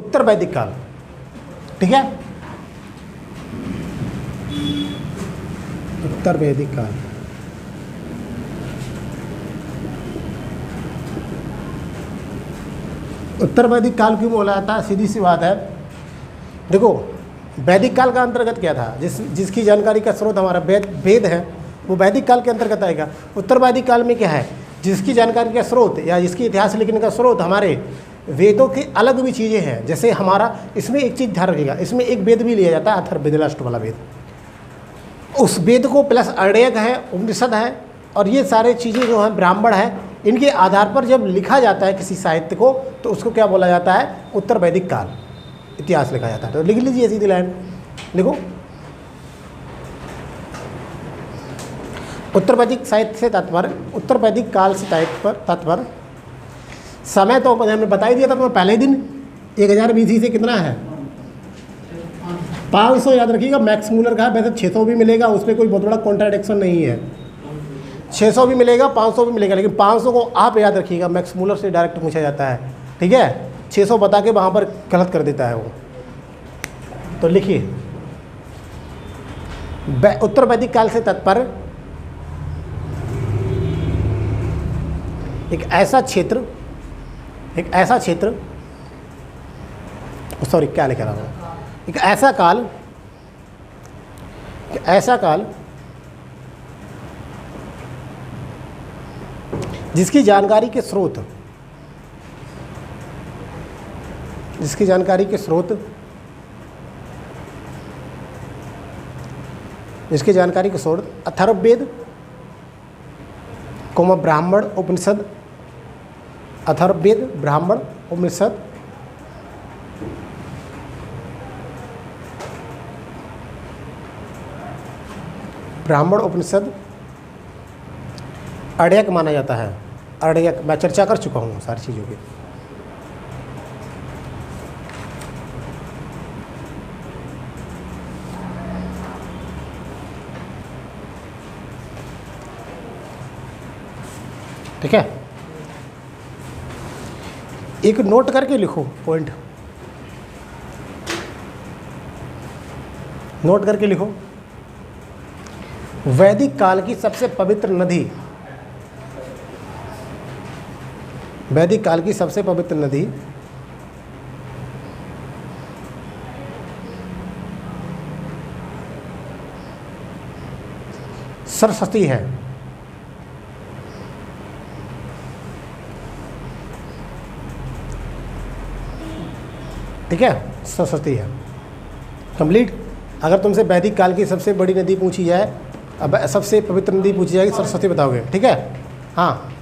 उत्तर वैदिक काल, ठीक है, उत्तर वैदिक काल। उत्तर वैदिक काल क्यों बोला जाता है? सीधी सी बात है, देखो वैदिक काल का अंतर्गत क्या था? जिसकी जानकारी का स्रोत हमारा वेद है, वो वैदिक काल के अंतर्गत आएगा। उत्तर वैदिक काल में क्या है? जिसकी जानकारी का स्रोत या जिसकी इतिहास लिखने का स्रोत हमारे वेदों की अलग भी चीज़ें हैं। जैसे हमारा इसमें एक चीज़ ध्यान रखिएगा, इसमें एक वेद भी लिया जाता है, अथर्ववेद वाला वेद। उस वेद को प्लस अर्डयक है, उपनिषद है, और ये सारे चीज़ें जो हैं ब्राह्मण है, इनके आधार पर जब लिखा जाता है किसी साहित्य को तो उसको क्या बोला जाता है? उत्तर वैदिक काल इतिहास लिखा जाता है। तो लिख लीजिए सीधी लाइन, लिखो उत्तर वैदिक साहित्य से तात्पर्य, उत्तर वैदिक काल से तात्पर्य समय तो मैंने बता ही दिया था तुम्हें पहले दिन। 1000 BC से कितना है? 500 याद रखिएगा, मैक्स मूलर का है। वैसे 600 भी मिलेगा, उसमें कोई बहुत बड़ा कॉन्ट्राडिक्शन नहीं है। 600 भी मिलेगा, 500 भी मिलेगा, लेकिन 500 को आप याद रखिएगा, मैक्स मूलर से डायरेक्ट पूछा जाता है, ठीक है। 600 बता के वहाँ पर गलत कर देता है वो। तो लिखिए उत्तर वैदिक काल से तात्पर्य एक ऐसा क्षेत्र, सॉरी क्या लिख रहा हूँ, एक ऐसा काल जिसकी जानकारी के स्रोत अथर्ववेद, ब्राह्मण उपनिषद, अथर्ववेद, ब्राह्मण उपनिषद, अर्डयक माना जाता है। अर्डयक मैं चर्चा कर चुका हूँ सारी चीज़ों की। ठीक है, एक नोट करके लिखो, पॉइंट नोट करके लिखो। वैदिक काल की सबसे पवित्र नदी, वैदिक काल की सबसे पवित्र नदी सरस्वती है। ठीक है, सरस्वती है, कंप्लीट। अगर तुमसे वैदिक काल की सबसे बड़ी नदी पूछी जाए, अब सबसे पवित्र नदी पूछी जाएगी, सरस्वती बताओगे, ठीक है। हाँ,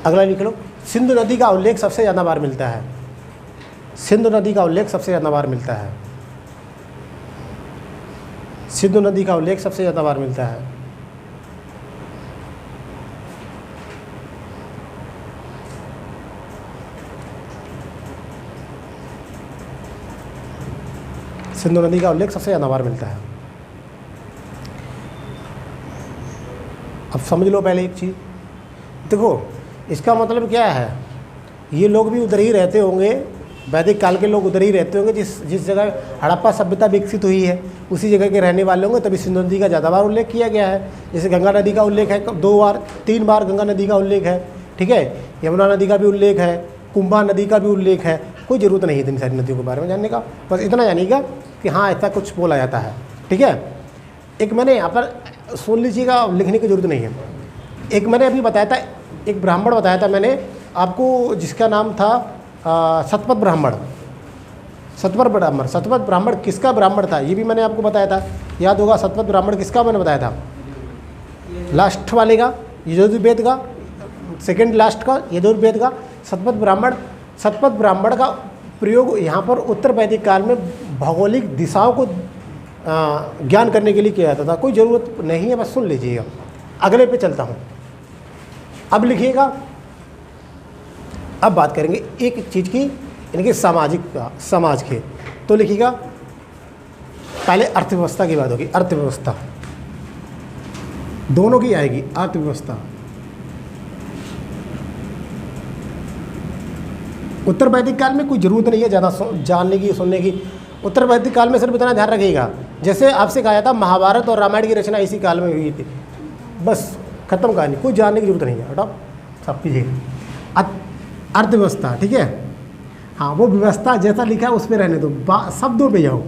अगला लिख लो। सिंधु नदी का उल्लेख सबसे ज़्यादा बार मिलता है। सिंधु नदी का उल्लेख सबसे ज़्यादा बार मिलता है। सिंधु नदी का उल्लेख सबसे ज़्यादा बार मिलता है। सिंधु नदी का उल्लेख सबसे ज़्यादा बार मिलता है। अब समझ लो पहले एक चीज़, देखो इसका मतलब क्या है, ये लोग भी उधर ही रहते होंगे, वैदिक काल के लोग उधर ही रहते होंगे जिस जगह हड़प्पा सभ्यता विकसित हुई है, उसी जगह के रहने वाले होंगे, तभी सिंधु नदी का ज़्यादा बार उल्लेख किया गया है। जैसे गंगा नदी का उल्लेख है 2 बार 3 बार गंगा नदी का उल्लेख है, ठीक है। यमुना नदी का भी उल्लेख है, कुंभा नदी का भी उल्लेख है। कोई ज़रूरत नहीं है इतनी सारी नदियों के बारे में जानने का, बस इतना जानिएगा कि हाँ ऐसा कुछ बोला जाता है, ठीक है। एक मैंने यहाँ पर सुन लीजिएगा, लिखने की जरूरत नहीं है। एक मैंने अभी बताया था, एक ब्राह्मण बताया था मैंने आपको, जिसका नाम था सतपथ ब्राह्मण। सतपथ ब्राह्मण किसका ब्राह्मण था ये भी मैंने आपको बताया था, याद होगा। सतपथ ब्राह्मण किसका मैंने बताया था? लास्ट वाले का, यजुर्वेद का, सेकंड लास्ट का यजुर्वेद का। सतपथ ब्राह्मण का प्रयोग यहाँ पर उत्तर वैदिक काल में भौगोलिक दिशाओं को ज्ञान करने के लिए किया जाता था। कोई ज़रूरत नहीं है, बस सुन लीजिएगा। अगले पे चलता हूँ, अब लिखिएगा। अब बात करेंगे एक चीज़ की, इनके समाज के। तो लिखिएगा, पहले अर्थव्यवस्था की बात होगी। अर्थव्यवस्था दोनों की आएगी। अर्थव्यवस्था उत्तर वैदिक काल में कोई ज़रूरत नहीं है ज़्यादा जानने की सुनने की। उत्तर वैदिक काल में सिर्फ इतना ध्यान रखिएगा, जैसे आपसे कहा जाता महाभारत और रामायण की रचना इसी काल में हुई थी, बस खत्म कहानी, कोई जानने की जरूरत नहीं है। हटाओ सब कीजिए। अर्थव्यवस्था, ठीक है, हाँ वो व्यवस्था जैसा लिखा है उस पर रहने दो, शब्दों पे जाओ,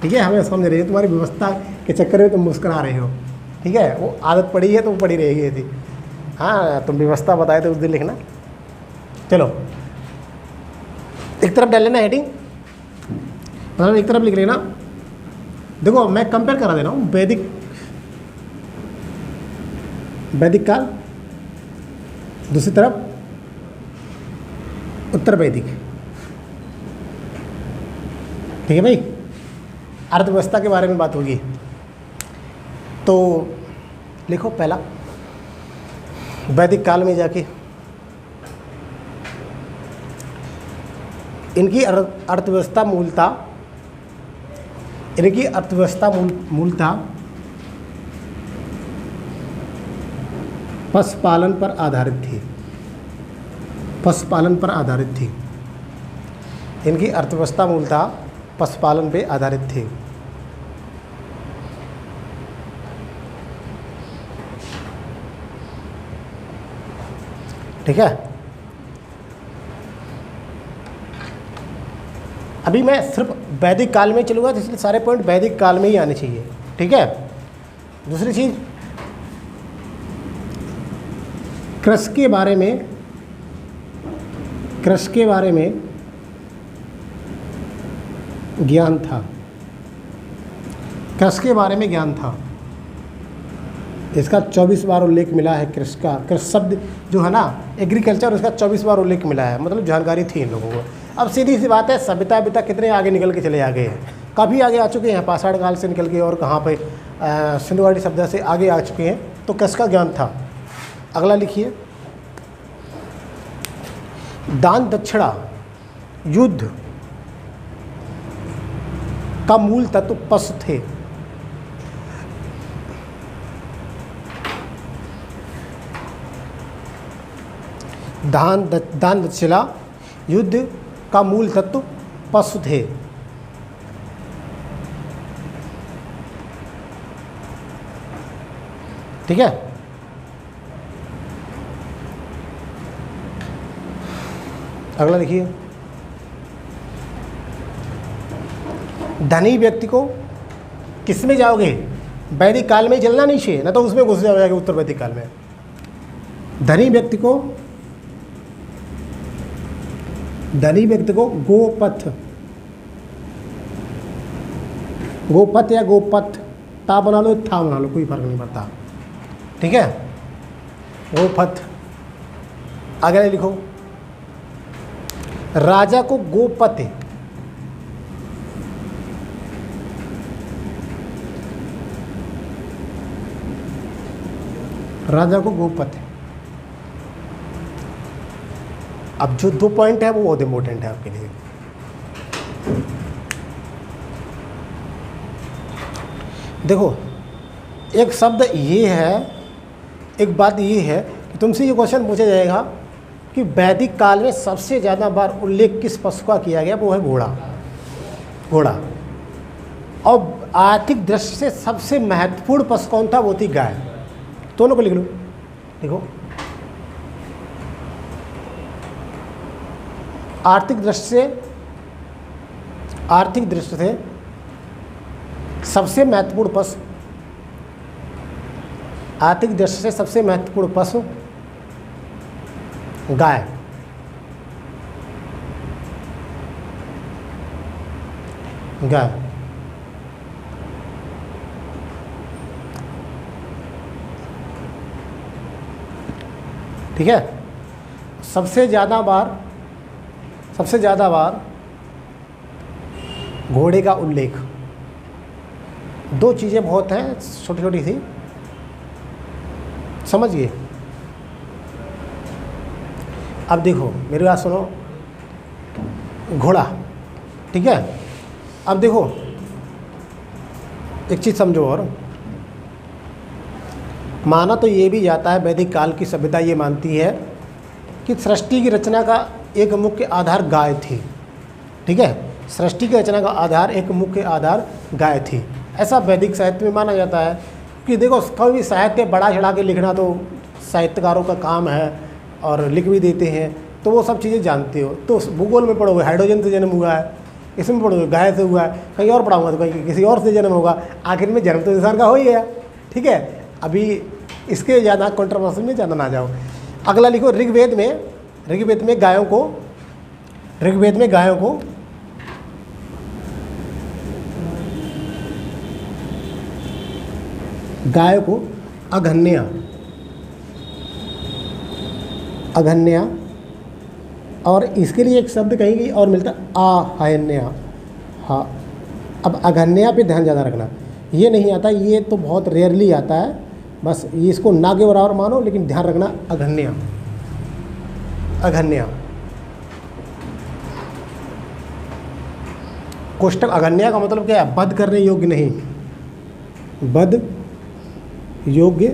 ठीक है। हमें समझ रही है, तुम्हारी व्यवस्था के चक्कर में तुम मुस्कुरा रहे हो, ठीक है, वो आदत पड़ी है तो वो पड़ी रहेगी ऐसी। हाँ तुम व्यवस्था बताए तो उस दिन लिखना। चलो एक तरफ डाल लेना हेडिंग, मतलब एक तरफ लिख लेना। देखो मैं कंपेयर करा दे रहा हूँ वैदिक काल, दूसरी तरफ उत्तर वैदिक, ठीक है भाई। अर्थव्यवस्था के बारे में बात होगी तो लिखो पहला वैदिक काल में जाके इनकी अर्थव्यवस्था मूलतः पशुपालन पर आधारित थी। इनकी अर्थव्यवस्था मूलतः पशुपालन पे आधारित थी। ठीक है, अभी मैं सिर्फ वैदिक काल में चलूँगा तो इसलिए सारे पॉइंट वैदिक काल में ही आने चाहिए, ठीक है। दूसरी चीज़, कृषि के बारे में ज्ञान था। कृषि के बारे में ज्ञान था, इसका 24 बार उल्लेख मिला है। कृषि शब्द जो है ना, एग्रीकल्चर, उसका 24 बार उल्लेख मिला है, मतलब जानकारी थी इन लोगों को। अब सीधी सी बात है, सभ्यता कितने आगे निकल के चले आ गए हैं, काफ़ी आगे आ चुके हैं, पाषाण काल से निकल के और कहाँ पे सिंधु घाटी सभ्यता से आगे आ चुके हैं, तो कृषि का ज्ञान था। अगला लिखिए, दान दक्षिणा युद्ध का मूल तत्व पशु थे। दान दक्षिणा युद्ध का मूल तत्व पशु थे। ठीक है, अगला देखिए, धनी व्यक्ति को किस में जाओगे, वैदिक काल में चलना नहीं चाहिए, ना तो उसमें घुस जाओगे उत्तर वैदिक काल में। धनी व्यक्ति को गोपथ या गोपथ ता बना लो, था बना लो, कोई फर्क नहीं पड़ता, ठीक है। गोपथ। आगे लिखो, राजा को गोपथ, राजा को गोपथ। अब जो 2 पॉइंट है वो बहुत इंपॉर्टेंट है आपके लिए। देखो, एक शब्द ये है, एक बात ये है कि तुमसे ये क्वेश्चन पूछा जाएगा कि वैदिक काल में सबसे ज़्यादा बार उल्लेख किस पशु का किया गया, वो है घोड़ा। और आर्थिक दृष्टि से सबसे महत्वपूर्ण पशु कौन था, वो थी गाय। दोनों को लिख लो, देखो, आर्थिक दृष्टि से सबसे महत्वपूर्ण पशु, आर्थिक दृष्टि से सबसे महत्वपूर्ण पशु गाय। ठीक है, सबसे ज़्यादा बार घोड़े का उल्लेख। 2 चीज़ें बहुत हैं छोटी छोटी सी, समझिए। अब देखो मेरी बात सुनो, घोड़ा, ठीक है। अब देखो एक चीज़ समझो, और माना तो ये भी जाता है, वैदिक काल की सभ्यता ये मानती है कि सृष्टि की रचना का एक मुख्य आधार गाय थी। ठीक है, सृष्टि की रचना का आधार, एक मुख्य आधार गाय थी, ऐसा वैदिक साहित्य में माना जाता है। कि देखो कभी भी साहित्य बड़ा चढ़ा के लिखना तो साहित्यकारों का काम है और लिख भी देते हैं, तो वो सब चीज़ें जानते हो। तो भूगोल में पढ़ोगे हाइड्रोजन से जन्म हुआ है, इसमें पढ़ोगे गाय से हुआ है, कहीं और पढ़ाऊंगा तो कहीं किसी और से जन्म होगा, आखिर में जन्म तो इंसान का हो ही गया। ठीक है, अभी इसके ज़्यादा कंट्रोवर्सी में ज़्यादा ना जाओ। अगला लिखो, ऋग्वेद में गायों को अघन्या और इसके लिए एक शब्द कहीं और मिलता है आहन्या। हाँ, अब अघन्या पे ध्यान ज़्यादा रखना, ये नहीं आता, ये तो बहुत रेयरली आता है, बस ये इसको ना के बराबर मानो, लेकिन ध्यान रखना अघन्या। कोष्टक अघन्या का मतलब क्या है? वध करने योग्य नहीं, वध योग्य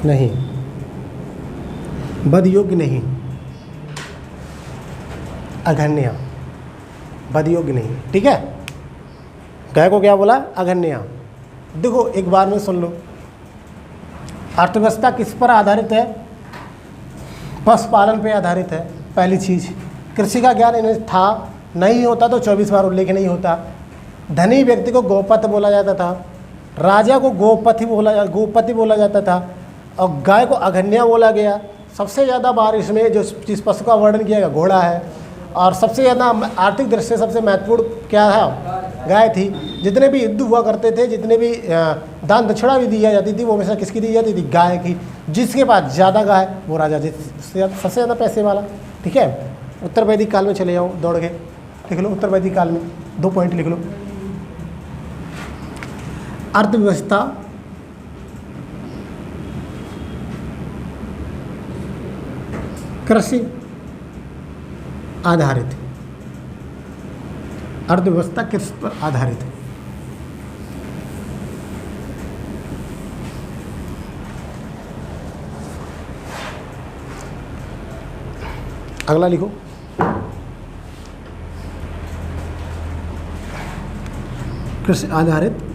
नहीं, वध योग्य नहीं, अघन्या, वध योग्य नहीं। ठीक है, गाय को क्या बोला? अघन्या। देखो एक बार में सुन लो, अर्थव्यवस्था किस पर आधारित है? पशुपालन पे आधारित है। पहली चीज़, कृषि का ज्ञान इन्हें था नहीं, होता तो 24 बार उल्लेख नहीं होता। धनी व्यक्ति को गोपत बोला जाता था, राजा को गोपति बोला जाता था, और गाय को अघन्या बोला गया। सबसे ज़्यादा बार इसमें जो जिस पशु का वर्णन किया गया घोड़ा है, और सबसे ज़्यादा आर्थिक दृष्टि से सबसे महत्वपूर्ण क्या था? गाय थी। जितने भी युद्ध हुआ करते थे, जितने भी दान दक्षिणा भी दी जाती थी, वो हमेशा किसकी दी जाती थी? गाय की। जिसके पास ज़्यादा गाय वो राजा, सबसे ज़्यादा पैसे वाला। ठीक है, उत्तर वैदिक काल में चले जाओ, दौड़ के लिख लो, उत्तर वैदिक काल में 2 पॉइंट लिख लो। अर्थव्यवस्था कृषि आधारित, अर्थव्यवस्था कृषि पर आधारित है। अगला लिखो, कृषि आधारित।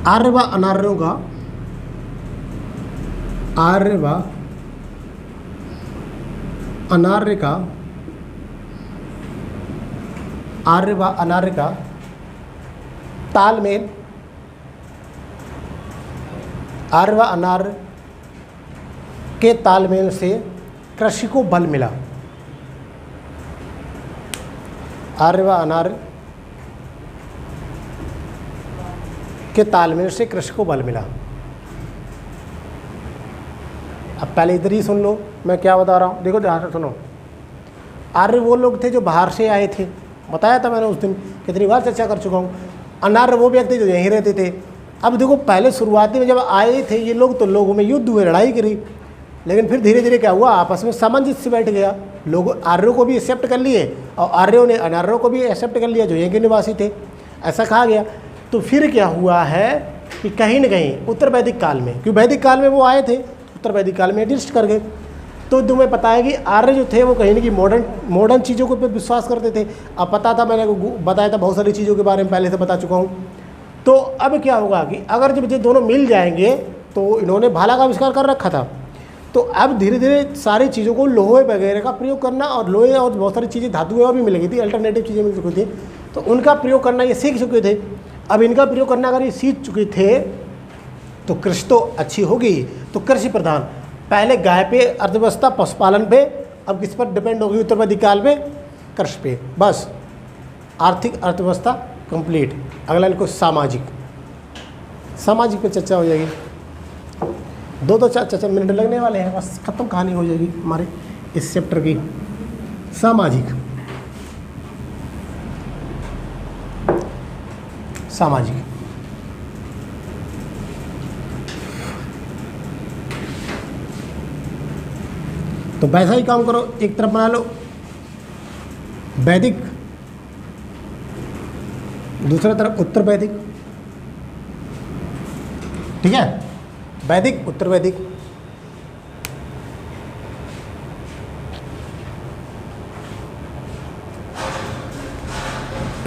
आर्य व अनार्यों का, आर्य व अनार्य का, आर्य व अनार्य का तालमेल, आर्य व अनार्य के तालमेल से कृषि को बल मिला। आर्य व अनार्य के तालमेल से कृषि को बल मिला। अब पहले इधर ही सुन लो मैं क्या बता रहा हूँ, देखो ध्यान से सुनो। आर्य वो लोग थे जो बाहर से आए थे, बताया था मैंने उस दिन, कितनी बार चर्चा कर चुका हूँ। अनार्य वो व्यक्ति जो यहीं रहते थे। अब देखो पहले शुरुआती में जब आए थे ये लोग, तो लोगों में युद्ध हुए, लड़ाई करी, लेकिन फिर धीरे धीरे क्या हुआ, आपस में सामंजस्य बैठ गया। लोग आर्यों को भी एक्सेप्ट कर लिए और आर्यों ने अनार्यों को भी एक्सेप्ट कर लिया जो यहीं के निवासी थे, ऐसा कहा गया। तो फिर क्या हुआ है कि कहीं न कहीं उत्तर वैदिक काल में, क्योंकि वैदिक काल में वो आए थे, उत्तर वैदिक काल में एडजस्ट कर गए। तो तुम्हें पता है कि आर्य जो थे वो कहीं न कहीं मॉडर्न चीज़ों के ऊपर विश्वास करते थे। अब पता था, मैंने बताया था बहुत सारी चीज़ों के बारे में पहले से बता चुका हूँ। तो अब क्या होगा कि अगर जब ये दोनों मिल जाएंगे, तो इन्होंने भाला का आविष्कार कर रखा था, तो अब धीरे धीरे सारी चीज़ों को लोहे वगैरह का प्रयोग करना, और लोहे और बहुत सारी चीज़ें धातुएं और भी मिल गई थी, अल्टरनेटिव चीज़ें मिल चुकी थी, तो उनका प्रयोग करना ये सीख चुके थे। अब इनका प्रयोग करना अगर ये सीख चुके थे तो कृषि तो अच्छी होगी। तो कृषि प्रधान, पहले गाय पे अर्थव्यवस्था, पशुपालन पे, अब किस पर डिपेंड होगी उत्तर वैदिक काल में? कृषि पे। बस आर्थिक अर्थव्यवस्था कंप्लीट। अगला लिखो सामाजिक। सामाजिक पे चर्चा हो जाएगी, 2-4 मिनट लगने वाले हैं, बस खत्म कहानी हो जाएगी हमारे इस चैप्टर की। सामाजिक, सामाजिक तो वैसा ही काम करो, एक तरफ बना लो वैदिक, दूसरा तरफ उत्तर वैदिक। ठीक है, वैदिक उत्तर वैदिक।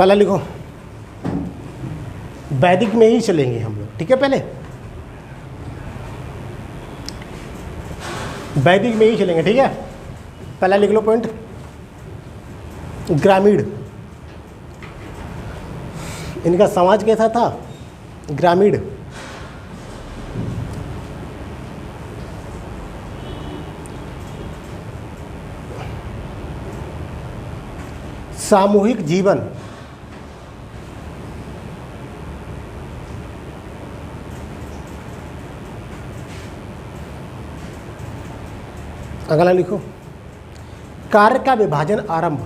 पहला लिखो, वैदिक में ही चलेंगे हम लोग, ठीक है। पहले वैदिक में ही चलेंगे, ठीक है। पहला लिख लो पॉइंट, ग्रामीण। इनका समाज कैसा था? ग्रामीण। सामूहिक जीवन, अगला लिखो, कार्य का विभाजन आरंभ।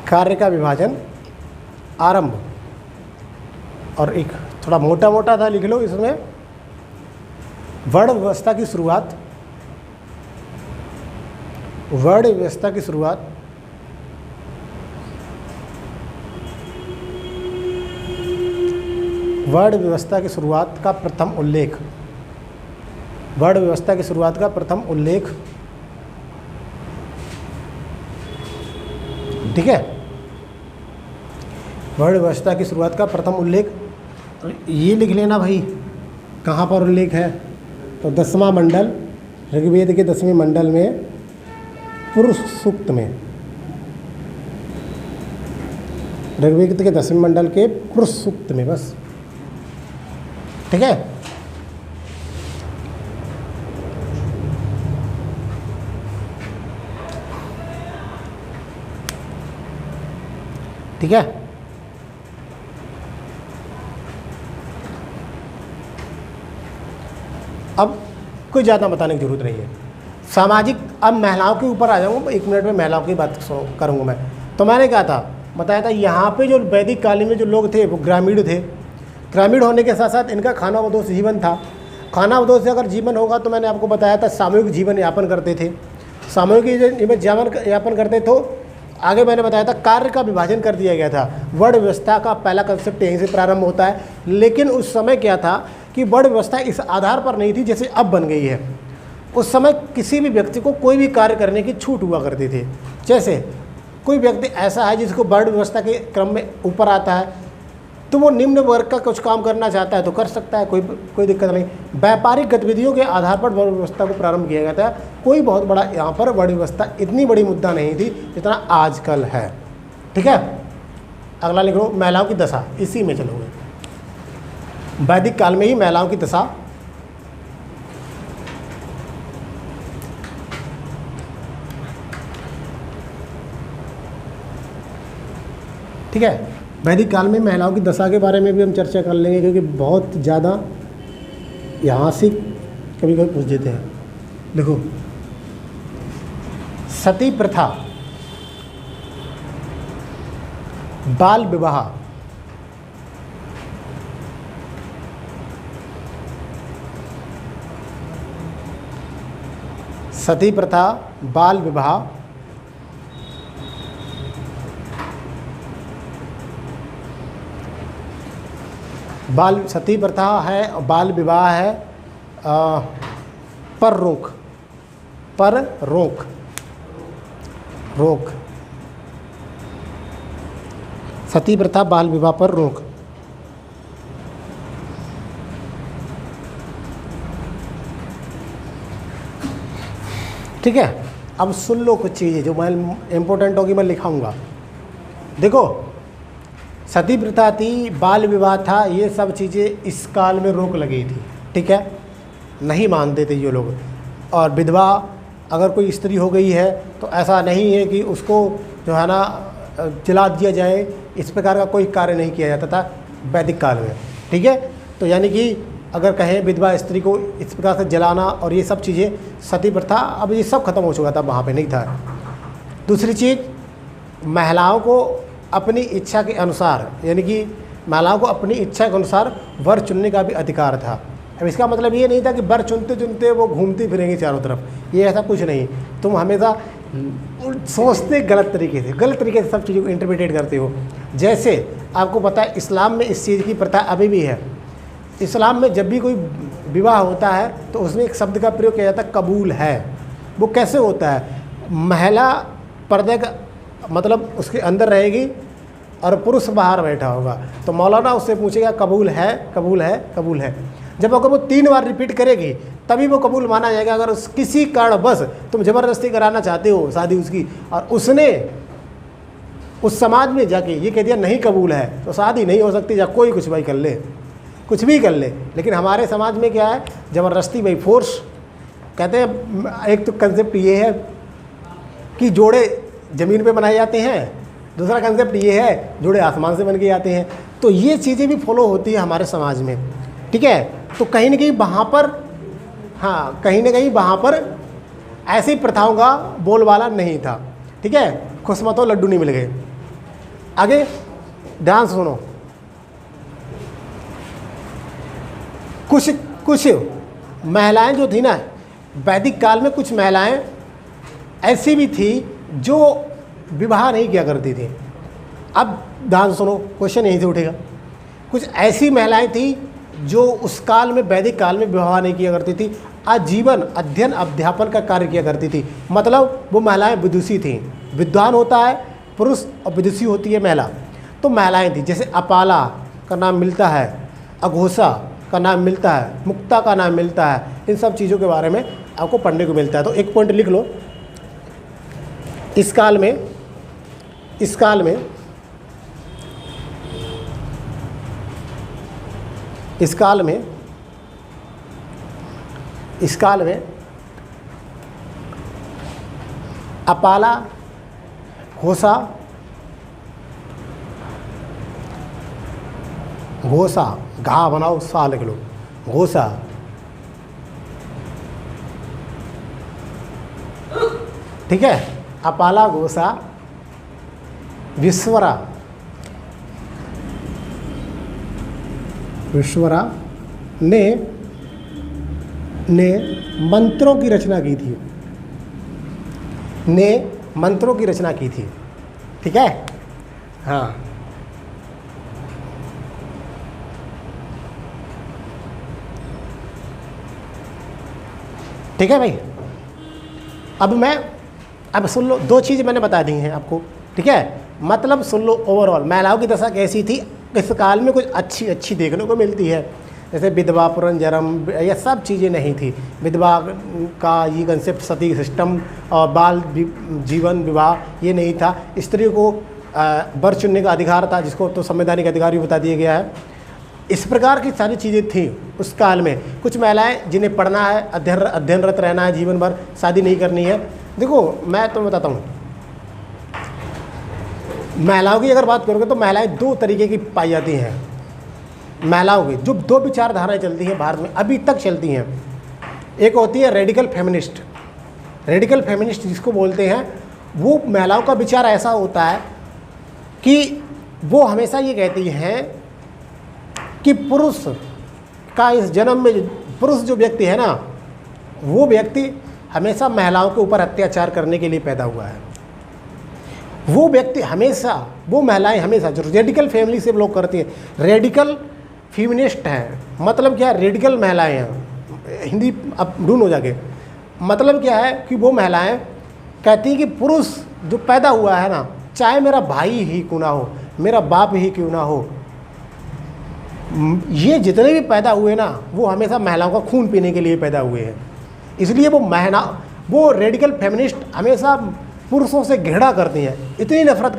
कार्य का विभाजन आरंभ। और एक थोड़ा मोटा मोटा था, लिख लो इसमें, वर्ण व्यवस्था की शुरुआत। वर्ण व्यवस्था की शुरुआत, वर्ण व्यवस्था की शुरुआत का प्रथम उल्लेख। वर्ण व्यवस्था की शुरुआत का प्रथम उल्लेख, ठीक है। वर्ण व्यवस्था की शुरुआत का प्रथम उल्लेख, ये लिख लेना भाई कहाँ पर उल्लेख है। तो 10वां मंडल, ऋग्वेद के 10वें मंडल में, पुरुष सूक्त में। ऋग्वेद के 10वें मंडल के पुरुष सूक्त में, बस, ठीक है। ठीक है। अब कोई ज़्यादा बताने की जरूरत नहीं है। सामाजिक, अब महिलाओं के ऊपर आ जाऊँगा, 1 मिनट में महिलाओं की बात करूँगा मैं। तो मैंने कहा था, बताया था, यहाँ पे जो वैदिक काल में जो लोग थे वो ग्रामीण थे। ग्रामीण होने के साथ साथ इनका खानाबदोश जीवन था। खानाबदोश से अगर जीवन होगा तो मैंने आपको बताया था सामूहिक जीवन यापन करते थे। सामूहिक जीवन यापन करते तो आगे मैंने बताया था कार्य का विभाजन कर दिया गया था। वर्ण व्यवस्था का पहला कंसेप्ट यहीं से प्रारंभ होता है। लेकिन उस समय क्या था कि वर्ण व्यवस्था इस आधार पर नहीं थी जैसे अब बन गई है। उस समय किसी भी व्यक्ति को कोई भी कार्य करने की छूट हुआ करती थी। जैसे कोई व्यक्ति ऐसा है जिसको वर्ण व्यवस्था के क्रम में ऊपर आता है तो वो निम्न वर्ग का कुछ काम करना चाहता है तो कर सकता है, कोई दिक्कत नहीं। व्यापारिक गतिविधियों के आधार पर वर्ण व्यवस्था को प्रारंभ किया गया था। कोई बहुत बड़ा यहाँ पर वर्ण व्यवस्था इतनी बड़ी मुद्दा नहीं थी जितना आजकल है, ठीक है। अगला लिख लो, महिलाओं की दशा, इसी में चलोगे। वैदिक काल में ही महिलाओं की दशा, ठीक है। वैदिक काल में महिलाओं की दशा के बारे में भी हम चर्चा कर लेंगे क्योंकि बहुत ज़्यादा यहाँ से कभी कभी पूछ देते हैं। देखो, सती प्रथा, बाल विवाह, सती प्रथा, बाल विवाह, सती प्रथा है, बाल विवाह है, पर रोक, सती प्रथा, बाल विवाह पर रोक। ठीक है। अब सुन लो कुछ चीज़ें जो मैं इम्पोर्टेंट होगी, मैं लिखाऊंगा। देखो, सती प्रथा थी, बाल विवाह था, ये सब चीज़ें इस काल में रोक लगी थी, ठीक है। नहीं मानते थे ये लोग। और विधवा अगर कोई स्त्री हो गई है तो ऐसा नहीं है कि उसको जो है ना जला दिया जाए, इस प्रकार का कोई कार्य नहीं किया जाता था वैदिक काल में, ठीक है। तो यानी कि अगर कहें विधवा स्त्री को इस प्रकार से जलाना और ये सब चीज़ें, सती प्रथा, अब ये सब खत्म हो चुका था, वहाँ पे नहीं था। दूसरी चीज़, महिलाओं को अपनी इच्छा के अनुसार, यानी कि महिलाओं को अपनी इच्छा के अनुसार वर चुनने का भी अधिकार था। अब इसका मतलब ये नहीं था कि वर चुनते चुनते वो घूमती फिरेंगी चारों तरफ, ये ऐसा कुछ नहीं। तुम हमेशा सोचते गलत तरीके से सब चीज़ों को इंटरप्रेटेट करते हो। जैसे आपको पता है इस्लाम में इस चीज़ की प्रथा अभी भी है। इस्लाम में जब भी कोई विवाह होता है तो उसमें एक शब्द का प्रयोग किया जाता है कबूल है। वो कैसे होता है? महिला पर्दे का मतलब उसके अंदर रहेगी और पुरुष बाहर बैठा होगा, तो मौलाना उससे पूछेगा कबूल है, कबूल है, कबूल है। जब अगर वो 3 बार रिपीट करेगी तभी वो कबूल माना जाएगा। अगर उस किसी कारण बस तुम ज़बरदस्ती कराना चाहते हो शादी उसकी और उसने उस समाज में जाके ये कह दिया नहीं कबूल है, तो शादी नहीं हो सकती, या कोई कुछ भाई कर ले, कुछ भी कर ले। लेकिन हमारे समाज में क्या है, ज़बरदस्ती भाई, फोर्स। कहते हैं एक तो कंसेप्ट ये है कि जोड़े ज़मीन पे बनाए जाते हैं, दूसरा कंसेप्ट ये है जोड़े आसमान से बन के आते हैं। तो ये चीज़ें भी फॉलो होती है हमारे समाज में, ठीक है। तो कहीं ना कहीं वहाँ पर, हाँ, कहीं ना कहीं वहाँ पर ऐसी प्रथाओं का बोलबाला नहीं था, ठीक है। खुश मत हो, लड्डू नहीं मिल गए। आगे ध्यान सुनो, कुछ महिलाएं जो थी ना, वैदिक काल में कुछ महिलाएं ऐसी भी थी जो विवाह नहीं किया करती थी। अब ध्यान सुनो, क्वेश्चन यहीं से उठेगा। कुछ ऐसी महिलाएं थी जो उस काल में, वैदिक काल में विवाह नहीं किया करती थी, आजीवन अध्ययन अध्यापन का कार्य किया करती थी। मतलब वो महिलाएं विदुषी थीं। विद्वान होता है पुरुष और विदुषी होती है महिला। तो महिलाएं थी, जैसे अपाला का नाम मिलता है, अघोषा का नाम मिलता है, मुक्ता का नाम मिलता है। इन सब चीज़ों के बारे में आपको पढ़ने को मिलता है। तो एक पॉइंट लिख लो, इस काल में अपाला, घोषा, घा बनाओ, सा लिख लो, घोषा, ठीक है। अपाला, घोषा, विश्वरा ने मंत्रों की रचना की थी, ठीक है। हाँ, ठीक है भाई। अब सुन लो, 2 चीज़ मैंने बता दी हैं आपको, ठीक है। मतलब सुन लो, ओवरऑल महिलाओं की दशा कैसी थी इस काल में, कुछ अच्छी देखने को मिलती है। जैसे विधवा पुनर्जन्म, ये सब चीज़ें नहीं थी। विधवा का ये कंसेप्ट, सती सिस्टम और बाल जीवन विवाह ये नहीं था। स्त्री को वर चुनने का अधिकार था, जिसको तो संवैधानिक अधिकार भी बता दिया गया है। इस प्रकार की सारी चीज़ें थी उस काल में। कुछ महिलाएं जिन्हें पढ़ना है, अध्ययनरत रहना है जीवन भर, शादी नहीं करनी है। देखो मैं तुम्हें बताता हूँ, महिलाओं की अगर बात करोगे तो महिलाएं 2 तरीके की पाई जाती हैं। महिलाओं की जो 2 विचारधाराएं चलती हैं भारत में, अभी तक चलती हैं। एक होती है रेडिकल फेमिनिस्ट। रेडिकल फेमिनिस्ट जिसको बोलते हैं, वो महिलाओं का विचार ऐसा होता है कि वो हमेशा ये कहती हैं कि पुरुष का इस जन्म में, पुरुष जो व्यक्ति है ना, वो व्यक्ति हमेशा महिलाओं के ऊपर अत्याचार करने के लिए पैदा हुआ है। वो व्यक्ति हमेशा, वो महिलाएं हमेशा, जो रेडिकल फैमिली से बिलोंग करती हैं, रेडिकल फीमिनिस्ट हैं। मतलब क्या है, रेडिकल महिलाएं हैं। हिंदी अब ढूंढ हो जाके, मतलब क्या है कि वो महिलाएं कहती हैं कि पुरुष जो पैदा हुआ है ना, चाहे मेरा भाई ही क्यों ना हो, मेरा बाप ही क्यों ना हो, ये जितने भी पैदा हुए ना, वो हमेशा महिलाओं का खून पीने के लिए पैदा हुए हैं। इसलिए वो रेडिकल फेमिनिस्ट हमेशा पुरुषों से घृणा करती हैं, इतनी नफरत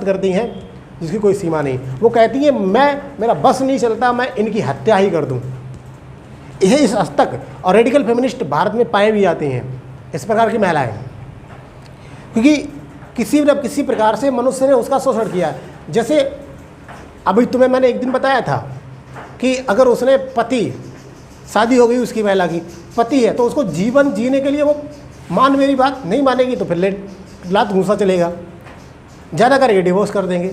करती हैं जिसकी कोई सीमा नहीं। वो कहती हैं मेरा बस नहीं चलता, मैं इनकी हत्या ही कर दूं। यह इस हद तक, और रेडिकल फेमिनिस्ट भारत में पाए भी जाते हैं इस प्रकार की महिलाएं, क्योंकि किसी न किसी प्रकार से मनुष्य ने उसका शोषण किया है। जैसे अभी तुम्हें मैंने एक दिन बताया था कि अगर उसने पति, शादी हो गई उसकी महिला की, पति है, तो उसको जीवन जीने के लिए वो मान मेरी बात नहीं मानेगी तो फिर लात घूसा चलेगा, ज़्यादा करके डिवोर्स कर देंगे।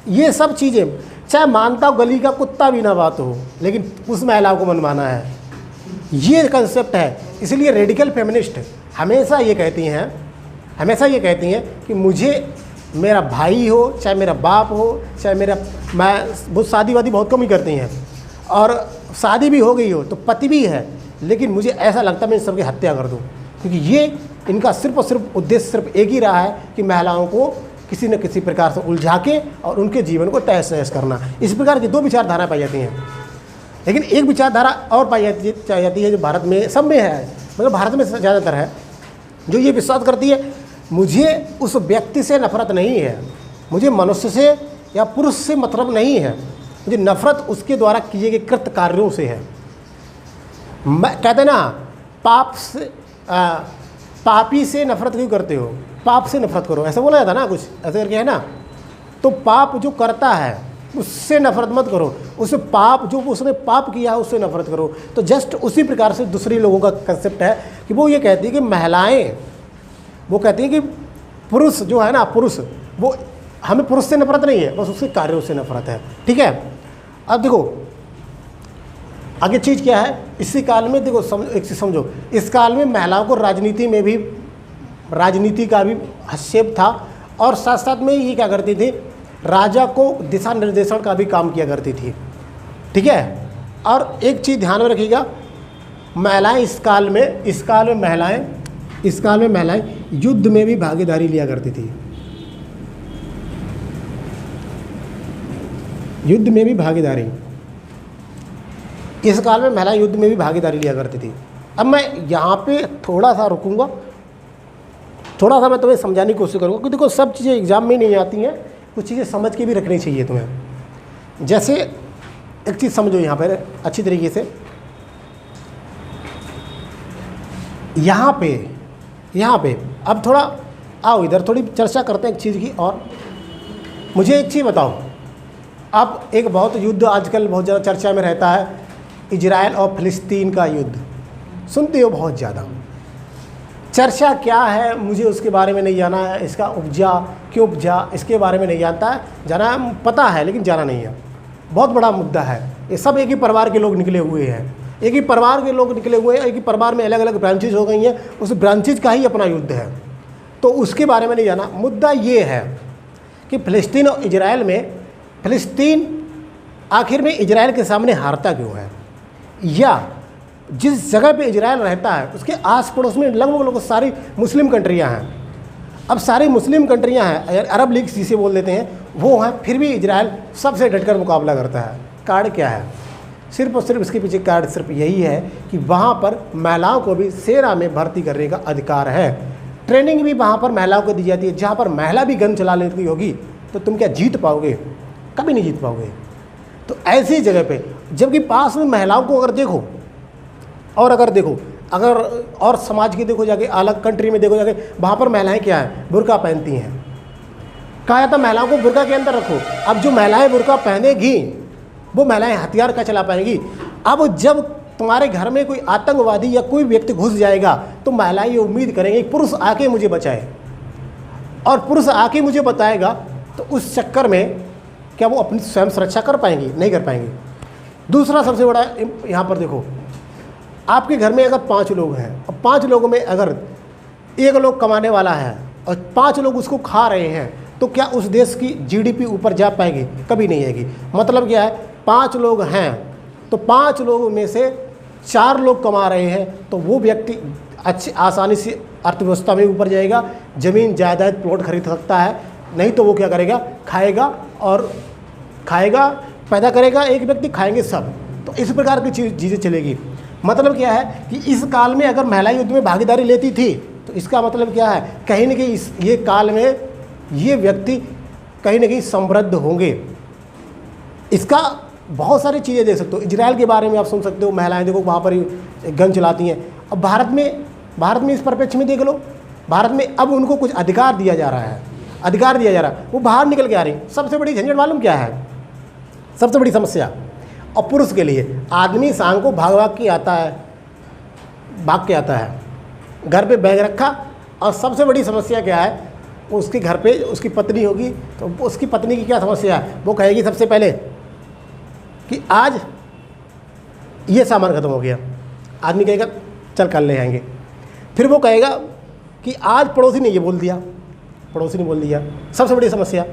ये सब चीज़ें, चाहे मानता हो गली का कुत्ता भी ना बात हो, लेकिन उस महिला को मनवाना है, ये कंसेप्ट है। इसलिए रेडिकल फेमिनिस्ट हमेशा ये कहती हैं कि मुझे मेरा भाई हो, चाहे मेरा बाप हो, चाहे मैं, वो शादी वादी बहुत कम ही करती हैं। और शादी भी हो गई हो तो पति भी है, लेकिन मुझे ऐसा लगता है मैं इन सबकी हत्या कर दूँ, क्योंकि ये इनका सिर्फ और सिर्फ उद्देश्य सिर्फ एक ही रहा है कि महिलाओं को किसी न किसी प्रकार से उलझा के और उनके जीवन को तहस नहस करना। इस प्रकार की 2 विचारधारा पाई जाती हैं। लेकिन एक विचारधारा और पाई जाती है जो भारत में सब में है, मतलब भारत में ज़्यादातर है, जो ये विश्वास करती है मुझे उस व्यक्ति से नफरत नहीं है, मुझे मनुष्य से या पुरुष से मतलब नहीं है, मुझे नफरत उसके द्वारा किए गए कृत कार्यों से है। कहते ना पाप से पापी से नफरत क्यों करते हो, पाप से नफरत करो, ऐसा बोला जाता ना, कुछ ऐसा करके है ना। तो पाप जो करता है उससे नफरत मत करो, उससे पाप जो उसने पाप किया है उससे नफरत करो। तो जस्ट उसी प्रकार से दूसरे लोगों का कंसेप्ट है कि वो ये कहती है कि महिलाएं, वो कहती है कि पुरुष जो है ना, पुरुष वो, हमें पुरुष से नफरत नहीं है, बस उसके कार्यों से नफरत है। ठीक है, अब देखो आगे चीज़ क्या है। इसी काल में देखो एक चीज़ समझो, इस काल में महिलाओं को राजनीति में भी, राजनीति का भी हस्तक्षेप था, और साथ साथ में ये क्या करती थी, राजा को दिशा निर्देशन का भी काम किया करती थी। ठीक है, और एक चीज़ ध्यान में रखिएगा, महिलाएं इस काल में महिलाएं युद्ध में भी भागीदारी लिया करती थी, युद्ध में भी भागीदारी, इस काल में महिलाएं युद्ध में भी भागीदारी लिया करती थी। अब मैं यहाँ पे थोड़ा सा रुकूंगा, थोड़ा सा मैं तुम्हें समझाने की कोशिश करूँगा, क्योंकि देखो सब चीज़ें एग्जाम में नहीं आती हैं, कुछ चीज़ें समझ के भी रखनी चाहिए तुम्हें। जैसे एक चीज़ समझो यहाँ पर अच्छी तरीके से, यहाँ पे अब थोड़ा आओ इधर, थोड़ी चर्चा करते हैं एक चीज़ की। और मुझे एक चीज़ बताओ, अब एक बहुत युद्ध आजकल बहुत ज़्यादा चर्चा में रहता है, इजराइल और फ़िलिस्तीन का युद्ध, सुनते हो बहुत ज़्यादा। चर्चा क्या है मुझे उसके बारे में नहीं जाना है, इसका उपजा क्यों उपजा इसके बारे में नहीं जानता है, जाना पता है लेकिन जाना नहीं है। बहुत बड़ा मुद्दा है, ये सब एक ही परिवार के लोग निकले हुए हैं, एक ही परिवार के लोग निकले हुए हैं, एक ही परिवार में अलग अलग ब्रांचेज हो गई हैं, उस ब्रांचेज का ही अपना युद्ध है, तो उसके बारे में नहीं जाना। मुद्दा ये है कि फ़िलिस्तीन और इजराइल में, फ़िलिस्तीन आखिर में इजराइल के सामने हारता क्यों है, या जिस जगह पे इजराइल रहता है उसके आस पड़ोस में लगभग सारी मुस्लिम कंट्रियां हैं। अब सारी मुस्लिम कंट्रियां हैं, अरब लीग जिसे बोल देते हैं वो हैं, फिर भी इजराइल सबसे डटकर मुकाबला करता है। कारण क्या है, सिर्फ और सिर्फ इसके पीछे कारण सिर्फ यही है कि वहाँ पर महिलाओं को भी सेना में भर्ती करने का अधिकार है, ट्रेनिंग भी वहाँ पर महिलाओं को दी जाती है। जहाँ पर महिला भी गन चला लेती होगी तो तुम क्या जीत पाओगे, कभी नहीं जीत पाओगे। तो ऐसी जगह पे जबकि पास में महिलाओं को अगर देखो, और अगर देखो अगर और समाज की देखो जाके, अलग कंट्री में देखो जाके, वहाँ पर महिलाएं क्या है, बुर्का पहनती हैं। कहा जाता महिलाओं को बुर्का के अंदर रखो। अब जो महिलाएं बुर्का पहनेगी वो महिलाएं हथियार का चला पाएंगी। अब जब तुम्हारे घर में कोई आतंकवादी या कोई व्यक्ति घुस जाएगा तो महिलाएं ये उम्मीद करेंगे पुरुष आके मुझे बचाए, और पुरुष आके मुझे बताएगा, तो उस चक्कर में क्या वो अपनी स्वयं सुरक्षा कर पाएंगी, नहीं कर पाएंगी। दूसरा सबसे बड़ा यहाँ पर देखो, आपके घर में अगर 5 लोग हैं और 5 लोगों में अगर 1 लोग कमाने वाला है और 5 लोग उसको खा रहे हैं, तो क्या उस देश की जीडीपी ऊपर जा पाएगी, कभी नहीं आएगी। मतलब क्या है, 5 लोग हैं तो 5 लोगों में से 4 लोग कमा रहे हैं, तो वो व्यक्ति अच्छी आसानी से अर्थव्यवस्था में ऊपर जाएगा, ज़मीन जायदाद प्लॉट खरीद सकता है। नहीं तो वो क्या करेगा, खाएगा और खाएगा, पैदा करेगा एक व्यक्ति, खाएंगे सब। तो इस प्रकार की चीज़ें चलेगी। मतलब क्या है कि इस काल में अगर महिला युद्ध में भागीदारी लेती थी तो इसका मतलब क्या है, कहीं ना कहीं ये काल में ये व्यक्ति कहीं ना कहीं समृद्ध होंगे। इसका बहुत सारी चीज़ें देख सकते हो। इजराइल के बारे में आप सुन सकते हो, महिलाएं देखो वहाँ पर गन चलाती हैं। अब भारत में इस परिप्रेक्ष्य में देख लो, भारत में अब उनको कुछ अधिकार दिया जा रहा है, अधिकार दिया जा रहा है, वो बाहर निकल के आ रही। सबसे बड़ी झंझट मालूम क्या है, सबसे बड़ी समस्या, और पुरुष के लिए आदमी शाम को भाग के आता है, घर पे बैग रखा, और सबसे बड़ी समस्या क्या है, उसके घर पे उसकी पत्नी होगी तो उसकी पत्नी की क्या समस्या है, वो कहेगी सबसे पहले कि आज ये सामान ख़त्म हो गया, आदमी कहेगा चल कल ले आएंगे। फिर वो कहेगा कि आज पड़ोसी ने ये बोल दिया, पड़ोसी ने बोल दिया। सबसे बड़ी समस्या।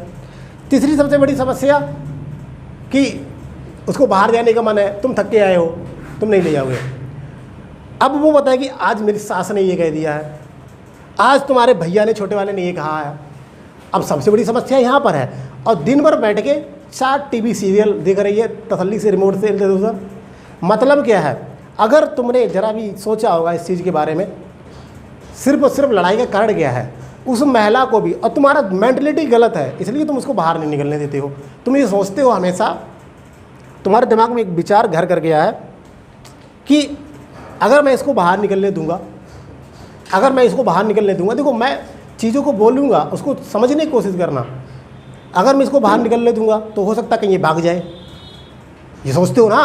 तीसरी सबसे बड़ी समस्या कि उसको बाहर जाने का मन है, तुम थक के आए हो, तुम नहीं ले जाओगे। अब वो बताए कि आज मेरी सास ने ये कह दिया है, आज तुम्हारे भैया ने, छोटे वाले ने ये कहा है। अब सबसे बड़ी समस्या यहाँ पर है, और दिन भर बैठ के 4 टीवी सीरियल देख रही है, तसल्ली से रिमोट से दे दो सर। मतलब क्या है, अगर तुमने जरा भी सोचा होगा इस चीज़ के बारे में, सिर्फ और सिर्फ लड़ाई का कारण क्या है, उस महिला को भी, और तुम्हारा मेंटलिटी गलत है इसलिए तुम उसको बाहर नहीं निकलने देते हो। तुम ये सोचते हो हमेशा, तुम्हारे दिमाग में एक विचार घर कर गया है कि अगर मैं इसको बाहर निकलने दूंगा, अगर मैं इसको बाहर निकलने दूंगा, देखो मैं चीज़ों को बोलूँगा, उसको समझने की कोशिश करना, अगर मैं इसको बाहर निकलने दूंगा तो हो सकता है कहीं ये भाग जाए। ये सोचते हो ना?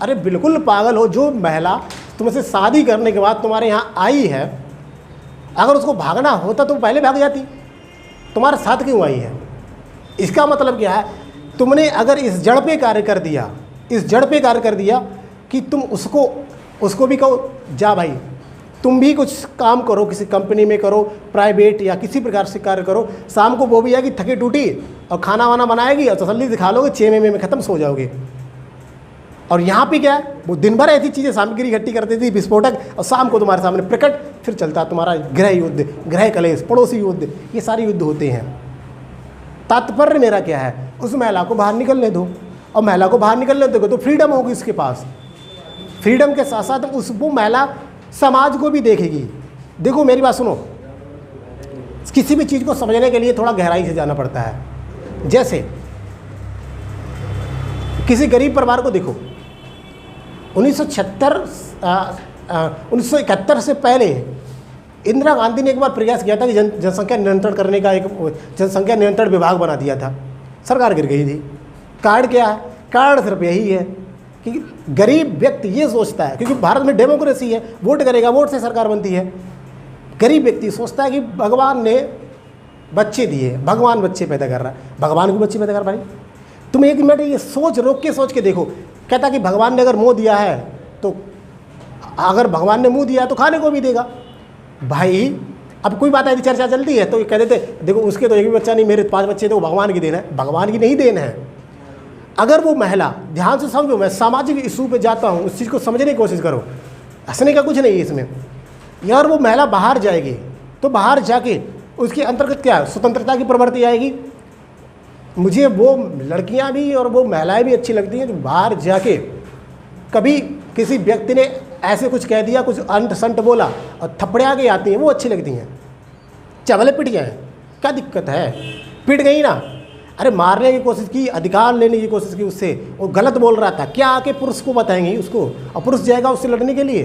अरे बिल्कुल पागल हो। जो महिला तुमसे शादी करने के बाद तुम्हारे यहाँ आई है, अगर उसको भागना होता तो पहले भाग जाती, तुम्हारे साथ क्यों आई है? इसका मतलब क्या है, तुमने अगर इस जड़ पे कार्य कर दिया, इस जड़ पे कार्य कर दिया कि तुम उसको भी कहो जा भाई, तुम भी कुछ काम करो, किसी कंपनी में करो, प्राइवेट या किसी प्रकार से कार्य करो, शाम को वो भी आएगी थकी टूटी और खाना वाना बनाएगी और तसल्ली से खा लोगे, 6 महीने में ख़त्म, सो जाओगे। और यहाँ पे क्या है, वो दिन भर ऐसी चीज़ें सामग्री इकट्ठी करती थी, विस्फोटक, और शाम को तुम्हारे सामने प्रकट, फिर चलता तुम्हारा गृह युद्ध, गृह कलेश, पड़ोसी युद्ध, ये सारे युद्ध होते हैं। तात्पर्य मेरा क्या है, उस महिला को बाहर निकलने दो, और महिला को बाहर निकलने दोगे तो फ्रीडम होगी उसके पास। फ्रीडम के साथ साथ वो महिला समाज को भी देखेगी। देखो मेरी बात सुनो, किसी भी चीज़ को समझने के लिए थोड़ा गहराई से जाना पड़ता है। जैसे किसी गरीब परिवार को देखो, 1971 से पहले इंदिरा गांधी ने एक बार प्रयास किया था कि जनसंख्या नियंत्रण करने का एक जनसंख्या नियंत्रण विभाग बना दिया था, सरकार गिर गई थी। कारण क्या है? कारण सिर्फ यही है कि गरीब व्यक्ति ये सोचता है, क्योंकि भारत में डेमोक्रेसी है, वोट करेगा, वोट से सरकार बनती है। गरीब व्यक्ति सोचता है कि भगवान ने बच्चे दिए, भगवान बच्चे पैदा कर रहा है, भगवान भी बच्चे पैदा कर भाई। तुम एक मिनट ये सोच, रोक के सोच के देखो। कहता कि भगवान ने अगर मुँह दिया है तो, अगर भगवान ने मुँह दिया है तो खाने को भी देगा भाई। अब कोई बात ऐसी चर्चा चलती है तो ये कह देते देखो उसके तो एक भी बच्चा नहीं, मेरे 5 बच्चे तो भगवान की देन है। भगवान की नहीं देन है। अगर वो महिला, ध्यान से समझो, मैं सामाजिक इशू पे जाता हूँ, उस चीज़ को समझने की कोशिश करो, हंसने का कुछ नहीं है इसमें। यार वो महिला बाहर जाएगी तो बाहर जाके उसके अंतर्गत क्या है, स्वतंत्रता की प्रवृत्ति आएगी। मुझे वो लड़कियां भी और वो महिलाएं भी अच्छी लगती हैं जो बाहर जाके कभी किसी व्यक्ति ने ऐसे कुछ कह दिया, कुछ अंट संट बोला और थप्पड़े आगे आती हैं, वो अच्छी लगती हैं। चवले पिट जाए, क्या दिक्कत है? पिट गई ना, अरे मारने की कोशिश की, अधिकार लेने की कोशिश की उससे, वो गलत बोल रहा था, क्या आके पुरुष को बताएंगे उसको, और पुरुष जाएगा उससे लड़ने के लिए?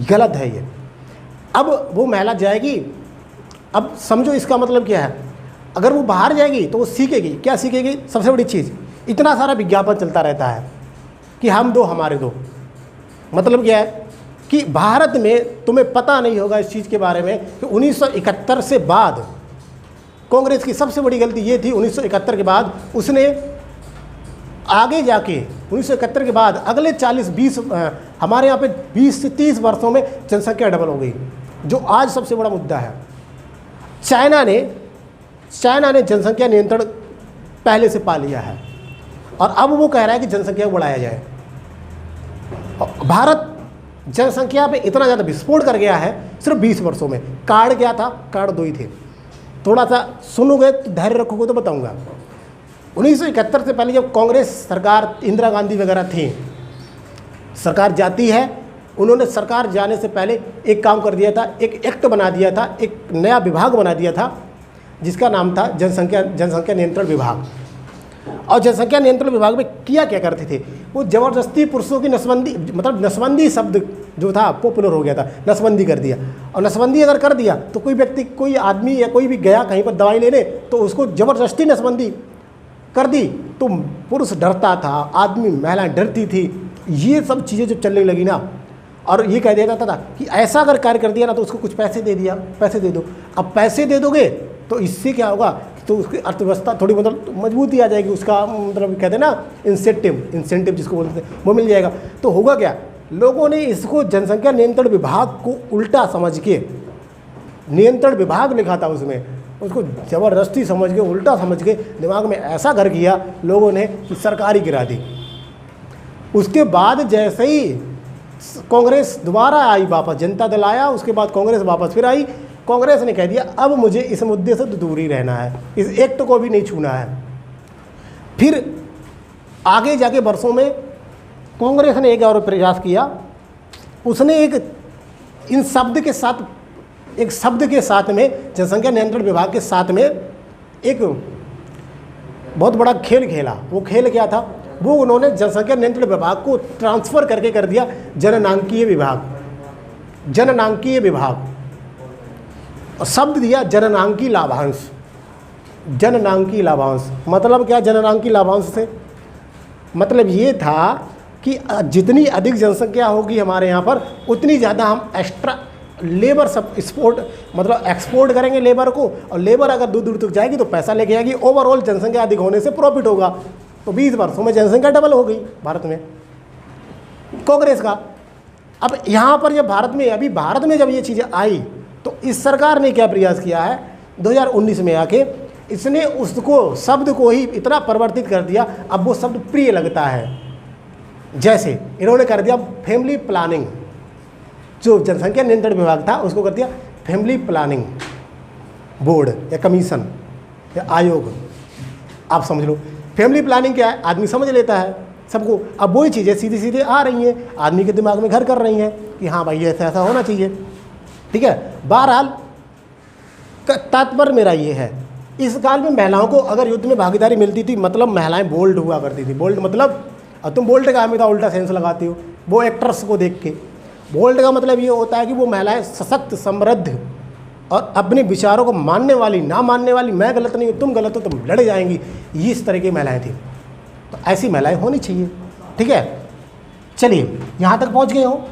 गलत है ये। अब वो महिला जाएगी, अब समझो इसका मतलब क्या है, अगर वो बाहर जाएगी तो वो सीखेगी, क्या सीखेगी? सबसे बड़ी चीज़, इतना सारा विज्ञापन चलता रहता है कि हम दो हमारे दो। मतलब क्या है कि भारत में तुम्हें पता नहीं होगा इस चीज़ के बारे में कि 1971 से बाद कांग्रेस की सबसे बड़ी गलती ये थी, 1971 के बाद उसने आगे जाके 1971 के बाद अगले 40-20 हमारे यहाँ पे 20 से 30 वर्षों में जनसंख्या डबल हो गई, जो आज सबसे बड़ा मुद्दा है। चाइना ने जनसंख्या नियंत्रण पहले से पा लिया है और अब वो कह रहा है कि जनसंख्या को बढ़ाया जाए। भारत जनसंख्या पे इतना ज़्यादा विस्फोट कर गया है सिर्फ 20 वर्षों में। कार्ड क्या था? कार्ड 2 ही थे। थोड़ा सा सुनोगे तो धैर्य रखोगे तो बताऊंगा। 1971 से पहले जब कांग्रेस सरकार, इंदिरा गांधी वगैरह थी, सरकार जाती है, उन्होंने सरकार जाने से पहले एक काम कर दिया था, एक एक्ट बना दिया था, एक नया विभाग बना दिया था जिसका नाम था जनसंख्या नियंत्रण विभाग। और जनसंख्या नियंत्रण विभाग में किया क्या करते थे, वो ज़बरदस्ती पुरुषों की नसबंदी, मतलब नसबंदी शब्द जो था पॉपुलर हो गया था, नसबंदी कर दिया। और नसबंदी अगर कर दिया तो कोई व्यक्ति, कोई आदमी या कोई भी गया कहीं पर दवाई लेने तो उसको ज़बरदस्ती नसबंदी कर दी तो पुरुष डरता था, आदमी महिलाएं डरती थी। ये सब चीज़ें जब चलने लगी ना, और ये कह दिया जाता था कि ऐसा अगर कार्य कर दिया ना तो उसको कुछ पैसे दे दिया, पैसे दे दो। अब पैसे दे दोगे तो इससे क्या होगा, तो उसकी अर्थव्यवस्था थोड़ी मतलब मजबूती आ जाएगी, उसका मतलब कहते हैं ना इंसेंटिव जिसको बोलते हैं, वो मिल जाएगा। तो होगा क्या, लोगों ने इसको जनसंख्या नियंत्रण विभाग को उल्टा समझ के, नियंत्रण विभाग लिखा था उसमें, उसको ज़बरदस्ती समझ के, उल्टा समझ के दिमाग में ऐसा घर किया लोगों ने कि सरकार ही गिरा दी। उसके बाद जैसे ही कांग्रेस दोबारा आई वापस, जनता दल आया, उसके बाद कांग्रेस वापस फिर आई, कांग्रेस ने कह दिया अब मुझे इस मुद्दे से तो दूर ही रहना है, इस एक्ट को भी नहीं छूना है। फिर आगे जाके वर्षों में कांग्रेस ने एक और प्रयास किया, उसने इन शब्द के साथ, एक शब्द के साथ में जनसंख्या नियंत्रण विभाग के साथ में एक बहुत बड़ा खेल खेला। वो खेल क्या था? वो उन्होंने जनसंख्या नियंत्रण विभाग को ट्रांसफ़र करके कर दिया जननांकीय विभाग। जननांकीय विभाग और शब्द दिया जननांकी लाभांश। जननांकी लाभांश मतलब क्या? जननांकी लाभांश से मतलब ये था कि जितनी अधिक जनसंख्या होगी हमारे यहाँ पर, उतनी ज़्यादा हम एक्स्ट्रा लेबर सब एक्सपोर्ट करेंगे लेबर को, और लेबर अगर दूर दूर तक जाएगी तो पैसा लेके आएगी, ओवरऑल जनसंख्या अधिक होने से प्रॉफिट होगा। तो 20 वर्षों में जनसंख्या डबल हो गई भारत में, कांग्रेस का। अब यहाँ पर जब भारत में जब ये चीज़ें आई तो इस सरकार ने क्या प्रयास किया है, 2019 में आके इसने उसको शब्द को ही इतना परिवर्तित कर दिया, अब वो शब्द प्रिय लगता है। जैसे इन्होंने कर दिया फैमिली प्लानिंग, जो जनसंख्या नियंत्रण विभाग था उसको कर दिया फैमिली प्लानिंग बोर्ड या कमीशन या आयोग। आप समझ लो फैमिली प्लानिंग क्या है, आदमी समझ लेता है सबको। अब वही चीज़ें सीधी सीधे आ रही हैं, आदमी के दिमाग में घर कर रही हैं कि हाँ भाई ऐसा ऐसा होना चाहिए। ठीक है, बहरहाल तात्पर्य मेरा ये है, इस काल में महिलाओं को अगर युद्ध में भागीदारी मिलती थी, मतलब महिलाएं बोल्ड हुआ करती थी। बोल्ड मतलब, अब तुम बोल्ड का हमेशा उल्टा सेंस लगाती हो वो एक्ट्रेस को देख के। बोल्ड का मतलब ये होता है कि वो महिलाएं सशक्त, समृद्ध और अपने विचारों को मानने वाली, ना मानने वाली, मैं गलत नहीं हूँ तुम गलत हो तुम लड़ जाएंगी, ये इस तरह की महिलाएं थी। तो ऐसी महिलाएं होनी चाहिए। ठीक है, चलिए यहाँ तक पहुँच गए हो।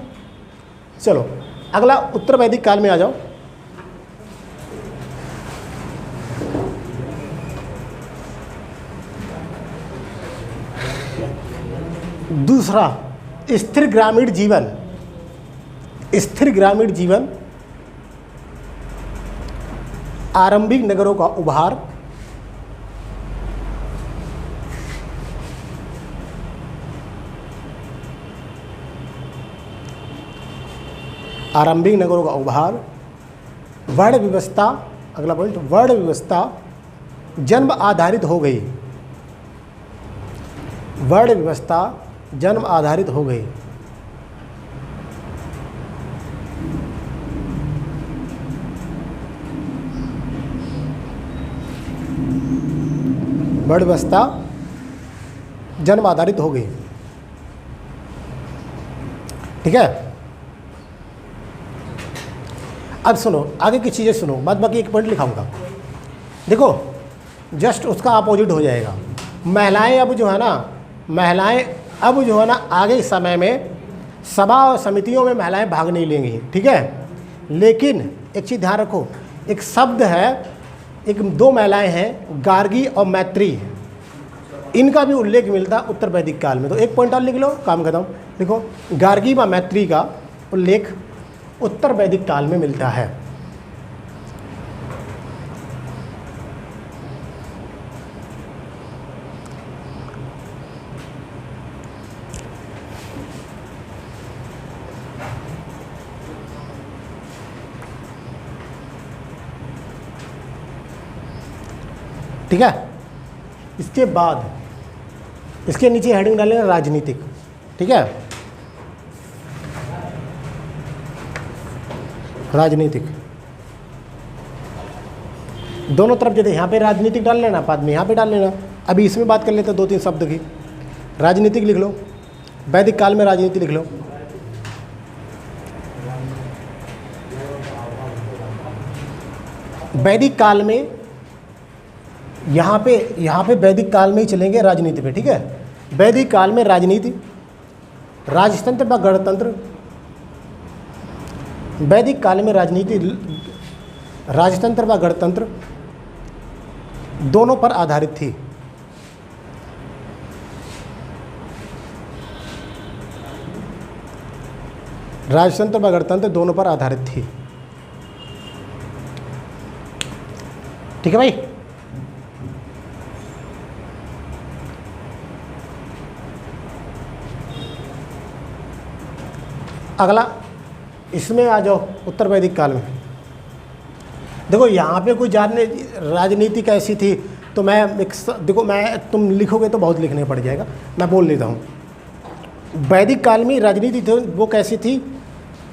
चलो अगला उत्तर वैदिक काल में आ जाओ। दूसरा, स्थिर ग्रामीण जीवन। स्थिर ग्रामीण जीवन, आरंभिक नगरों का उभार, आरंभिक नगरों का उभार, वर्ण व्यवस्था। अगला पॉइंट, वर्ण व्यवस्था जन्म आधारित हो गई। वर्ण व्यवस्था जन्म आधारित हो गई। वर्ण व्यवस्था जन्म आधारित हो गई। ठीक है, अब सुनो आगे की चीज़ें सुनो, बाद बाकी एक पॉइंट लिखाऊंगा। देखो जस्ट उसका अपोजिट हो जाएगा। महिलाएं अब जो है ना आगे समय में सभा और समितियों में महिलाएं भाग नहीं लेंगी। ठीक है, लेकिन एक चीज़ ध्यान रखो, एक शब्द है, एक दो महिलाएं हैं गार्गी और मैत्री, इनका भी उल्लेख मिलता है उत्तर वैदिक काल में। तो एक पॉइंट और लिख लो, काम खत्म। देखो गार्गी व मैत्री का उल्लेख उत्तर वैदिक काल में मिलता है। ठीक है, इसके बाद इसके नीचे हेडिंग डालेंगे राजनीतिक। ठीक है, राजनीतिक दोनों तरफ जैसे यहाँ पे राजनीतिक डाल लेना, बाद में यहाँ पे डाल लेना। अभी इसमें बात कर लेते हैं दो तीन शब्द की। राजनीतिक लिख लो, वैदिक काल में राजनीति लिख लो। वैदिक काल में यहाँ पे वैदिक काल में ही चलेंगे राजनीति पे। ठीक है, वैदिक काल में राजनीति, राजतंत्र व गणतंत्र। वैदिक काल में राजनीति राजतंत्र व गणतंत्र दोनों पर आधारित थी। राजतंत्र व गणतंत्र दोनों पर आधारित थी। ठीक है भाई। अगला इसमें आ जाओ, उत्तर वैदिक काल में। देखो यहाँ पे कोई जानने राजनीति कैसी थी, तो देखो मैं तुम लिखोगे तो बहुत लिखने पड़ जाएगा, मैं बोल लेता हूँ। वैदिक काल में राजनीति थी वो कैसी थी,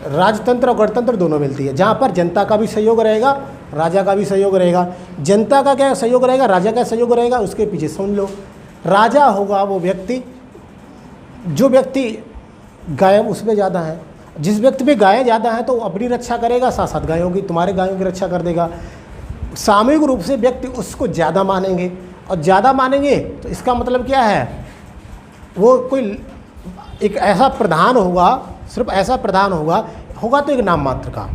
राजतंत्र और गणतंत्र दोनों मिलती है, जहाँ पर जनता का भी सहयोग रहेगा, राजा का भी सहयोग रहेगा। जनता का क्या सहयोग रहेगा, राजा का सहयोग रहेगा, उसके पीछे सुन लो। राजा होगा वो व्यक्ति, जो व्यक्ति गाय उसमें ज़्यादा है, जिस व्यक्ति पे गायें ज़्यादा हैं तो वो अपनी रक्षा करेगा, साथ साथ गायों की, तुम्हारे गायों की रक्षा कर देगा। सामूहिक रूप से व्यक्ति उसको ज़्यादा मानेंगे, और ज़्यादा मानेंगे तो इसका मतलब क्या है, वो कोई एक ऐसा प्रधान होगा, सिर्फ ऐसा प्रधान होगा तो एक नाम मात्र का,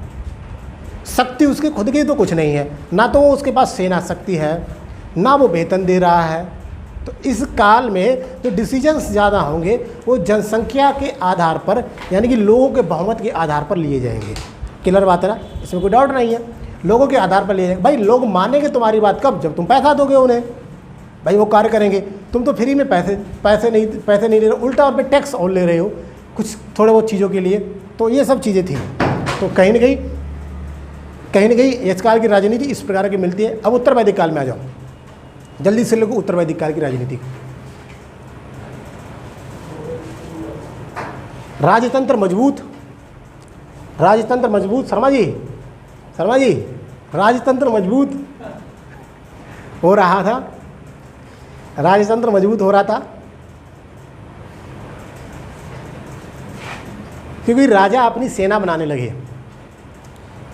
शक्ति उसकी खुद की तो कुछ नहीं है, ना तो वो उसके पास सेना शक्ति है, ना वो वेतन दे रहा है। तो इस काल में जो डिसीजंस ज़्यादा होंगे वो जनसंख्या के आधार पर, यानी कि लोगों के बहुमत के आधार पर लिए जाएंगे। क्लियर बात है ना, इसमें कोई डाउट नहीं है, लोगों के आधार पर लिए जाएंगे। भाई लोग मानेंगे तुम्हारी बात कब, जब तुम पैसा दोगे उन्हें, भाई वो कार्य करेंगे। तुम तो फ्री में पैसे नहीं ले रहे हो, उल्टा उन पर टैक्स और ले रहे हो कुछ थोड़े बहुत चीज़ों के लिए। तो ये सब चीज़ें थी। तो कहीं ना कहीं इस काल की राजनीति इस प्रकार की मिलती है। अब उत्तर वैदिक काल में आ जाओ, जल्दी से लोग उत्तर वैदिक काल की राजनीति। राजतंत्र मजबूत शर्मा जी राजतंत्र मजबूत हो रहा था, राजतंत्र मजबूत हो रहा था क्योंकि राजा अपनी सेना बनाने लगे,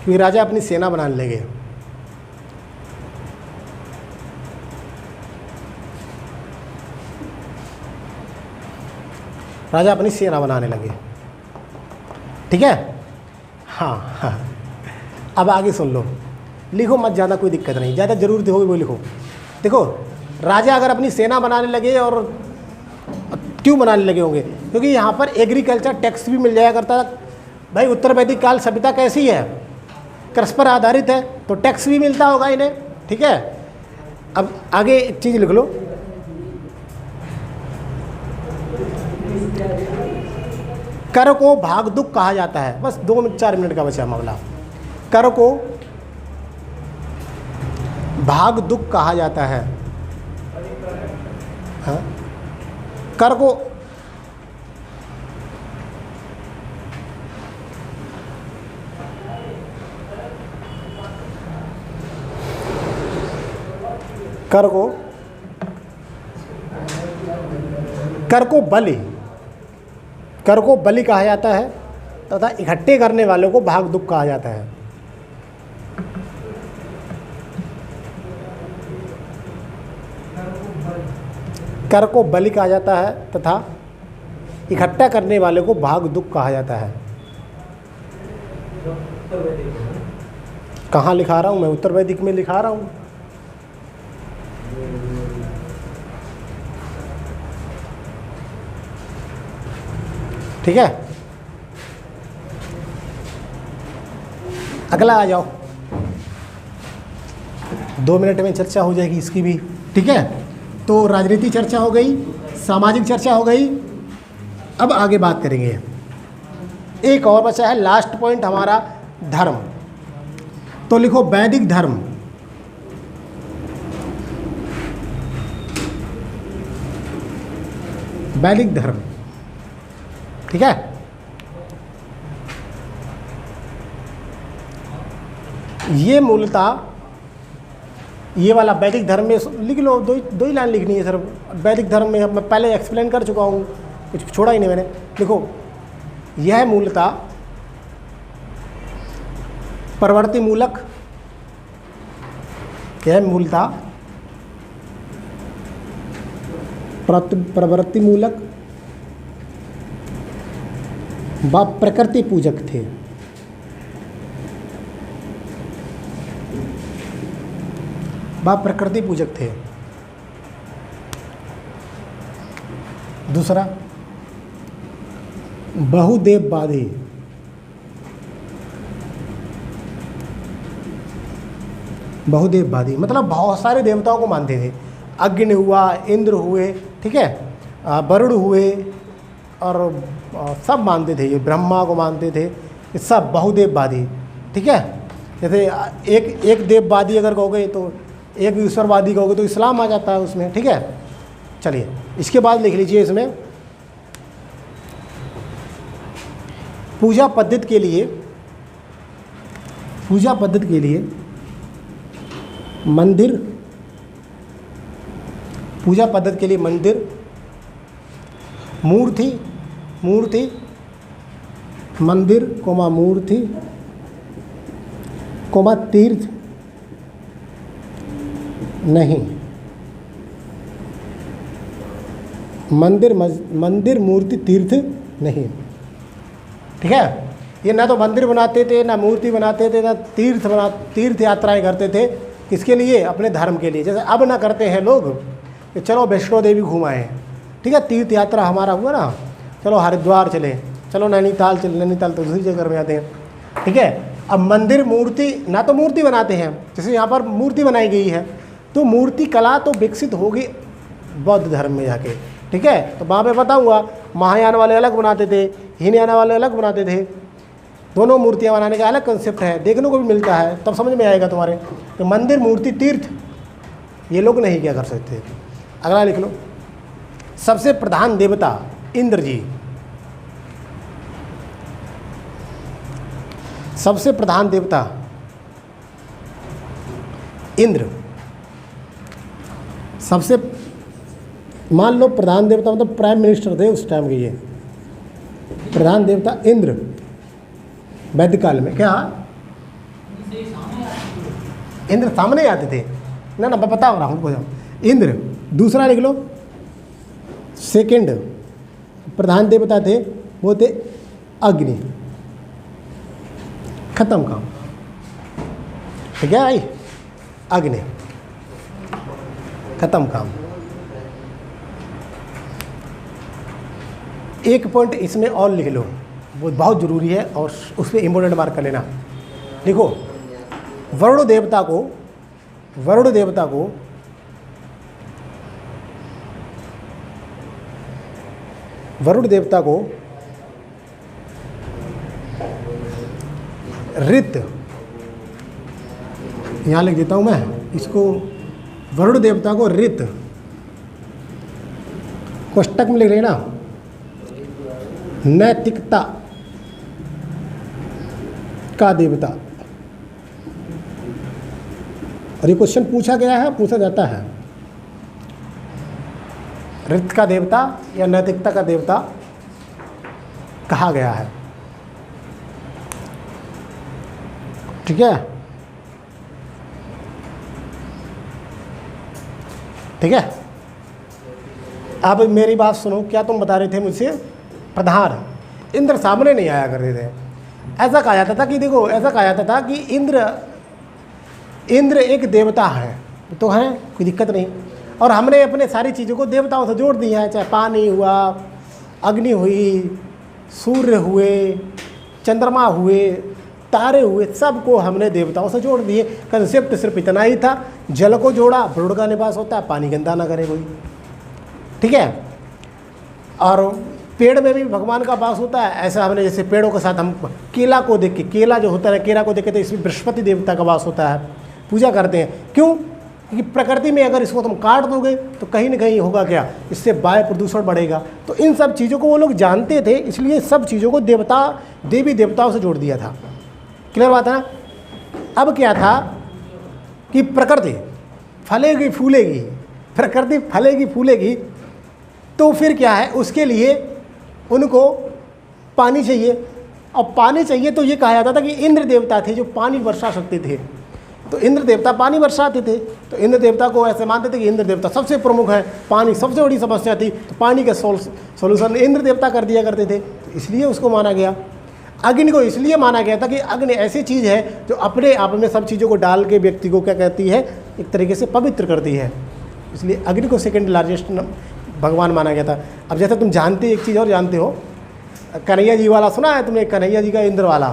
राजा अपनी सेना बनाने लगे। ठीक है। हाँ, अब आगे सुन लो, लिखो मत, ज़्यादा कोई दिक्कत नहीं, ज़्यादा ज़रूरत होगी वो लिखो। देखो राजा अगर अपनी सेना बनाने लगे, और क्यों बनाने लगे होंगे, क्योंकि यहाँ पर एग्रीकल्चर टैक्स भी मिल जाया करता था। भाई उत्तर वैदिक काल सभ्यता कैसी है, कृषि पर आधारित है, तो टैक्स भी मिलता होगा इन्हें। ठीक है, अब आगे एक चीज़ लिख लो, कर को भाग दुख कहा जाता है। बस 4 मिनट का बचा मामला। कर को भाग दुख कहा जाता है। हाँ? कर को बलि कहा जाता है, तथा इकट्ठे करने वालों को भाग दुख कहा जाता है। कर को बलि कहा जाता है तथा इकट्ठा करने वाले को भाग दुख कहा जाता है। कहाँ लिखा रहा हूँ मैं, उत्तर वैदिक में लिखा रहा हूँ। ठीक है, अगला आ जाओ, 2 मिनट में चर्चा हो जाएगी इसकी भी। ठीक है, तो राजनीति चर्चा हो गई, सामाजिक चर्चा हो गई। अब आगे बात करेंगे, एक और बचा है लास्ट पॉइंट हमारा, धर्म। तो लिखो वैदिक धर्म। वैदिक धर्म, ठीक है। ये मूलतः ये वाला वैदिक धर्म में लिख लो, दो ही लाइन लिखनी है सर। वैदिक धर्म में मैं पहले एक्सप्लेन कर चुका हूँ, कुछ छोड़ा ही नहीं मैंने। देखो यह मूलतः प्रवृत्ति मूलक, प्रवृत्ति मूलक व प्रकृति पूजक थे। दूसरा बहुदेववादी, बहुदेववादी मतलब बहुत सारे देवताओं को मानते थे। अग्नि हुआ, इंद्र हुए, ठीक है, वरुण हुए, और सब मानते थे, ये ब्रह्मा को मानते थे, ये सब बहुदेववादी, ठीक है। जैसे एक देववादी अगर कहोगे तो, एक ईश्वरवादी कहोगे तो इस्लाम आ जाता है उसमें, ठीक है। चलिए इसके बाद लिख लीजिए इसमें पूजा पद्धति के लिए मंदिर, पूजा पद्धति के लिए मंदिर, मूर्ति, मंदिर कोमा मूर्ति कोमा तीर्थ नहीं, मंदिर मूर्ति तीर्थ नहीं, ठीक है। ये ना तो मंदिर बनाते थे, ना मूर्ति बनाते थे, ना तीर्थ यात्राएं करते थे। किसके लिए? अपने धर्म के लिए। जैसे अब ना करते हैं लोग कि चलो वैष्णो देवी घुमाएं, ठीक है, तीर्थ यात्रा हमारा हुआ ना, चलो हरिद्वार चले, चलो नैनीताल चले, नैनीताल तो दूसरी जगह में आते हैं, ठीक है। अब मंदिर मूर्ति, ना तो मूर्ति बनाते हैं, जैसे यहाँ पर मूर्ति बनाई गई है, तो मूर्ति कला तो विकसित होगी बौद्ध धर्म में जाके, ठीक है। तो वहाँ पे बताऊँगा, महायान वाले अलग बनाते थे, हीनयान वाले अलग बनाते थे, दोनों मूर्तियाँ बनाने का अलग कंसेप्ट है, देखने को भी मिलता है, तब समझ में आएगा तुम्हारे। तो मंदिर मूर्ति तीर्थ ये लोग नहीं क्या कर सकते। अगला लिख लो, सबसे प्रधान देवता इंद्र जी, सबसे प्रधान देवता इंद्र, सबसे मान लो प्रधान देवता मतलब प्राइम मिनिस्टर थे उस टाइम के, ये प्रधान देवता इंद्र वैदिक काल में। क्या इंद्र सामने आते थे? ना मैं बता रहा हूँ हमको। इंद्र दूसरा लिख लो, सेकंड प्रधान देवता थे वो थे अग्नि, खत्म काम, ठीक है भाई, अग्नि खत्म काम। एक पॉइंट इसमें और लिख लो, वो बहुत ज़रूरी है और उस पर इम्पोर्टेंट मार्क कर लेना। देखो वरुण देवता को ऋत, यहाँ लिख देता हूँ मैं इसको, वरुण देवता को ऋत कोष्टक में लिख लेना, नैतिकता का देवता। और ये क्वेश्चन पूछा गया है, पूछा जाता है, ऋत का देवता या नैतिकता का देवता कहा गया है, ठीक है, ठीक है। अब मेरी बात सुनो, क्या तुम बता रहे थे मुझसे? प्रधान इंद्र सामने नहीं आया करते थे, ऐसा कहा जाता था कि देखो, ऐसा कहा जाता था कि इंद्र एक देवता है, तो है कोई दिक्कत नहीं, और हमने अपने सारी चीज़ों को देवताओं से जोड़ दिया है, चाहे पानी हुआ, अग्नि हुई, सूर्य हुए, चंद्रमा हुए, तारे हुए, सबको हमने देवताओं से जोड़ दिए। कंसेप्ट सिर्फ इतना ही था, जल को जोड़ा, वरुण का निवास होता है, पानी गंदा ना करे कोई, ठीक है। और पेड़ में भी भगवान का वास होता है, ऐसा हमने जैसे पेड़ों के साथ हम केला को देख के, केला जो होता है, केला को देख के तो इसमें बृहस्पति देवता का वास होता है, पूजा करते हैं। क्यों? क्योंकि प्रकृति में अगर इसको तुम काट दोगे तो कहीं ना कहीं होगा क्या, इससे वायु प्रदूषण बढ़ेगा। तो इन सब चीज़ों को वो लोग जानते थे, इसलिए सब चीज़ों को देवी देवताओं से जोड़ दिया था। क्लियर बात है ना? अब क्या था कि प्रकृति फलेगी फूलेगी, प्रकृति फलेगी फूलेगी, तो फिर क्या है, उसके लिए उनको पानी चाहिए, और पानी चाहिए तो ये कहा जाता था कि इंद्र देवता थे जो पानी वर्षा सकते थे, तो इंद्र देवता पानी वर्षाते थे। तो इंद्र देवता को ऐसे मानते थे कि इंद्र देवता सबसे प्रमुख है, पानी सबसे बड़ी समस्या थी, तो पानी का सोल्यूशन इंद्र देवता कर दिया करते थे, तो इसलिए उसको माना गया। अग्नि को इसलिए माना गया था कि अग्नि ऐसी चीज़ है जो अपने आप में सब चीज़ों को डाल के व्यक्ति को क्या कहती है, एक तरीके से पवित्र करती है, इसलिए अग्नि को सेकेंड लार्जेस्ट भगवान माना गया था। अब जैसे तुम जानते एक चीज़ और जानते हो, कन्हैया जी वाला सुना है तुमने? कन्हैया जी का इंद्र वाला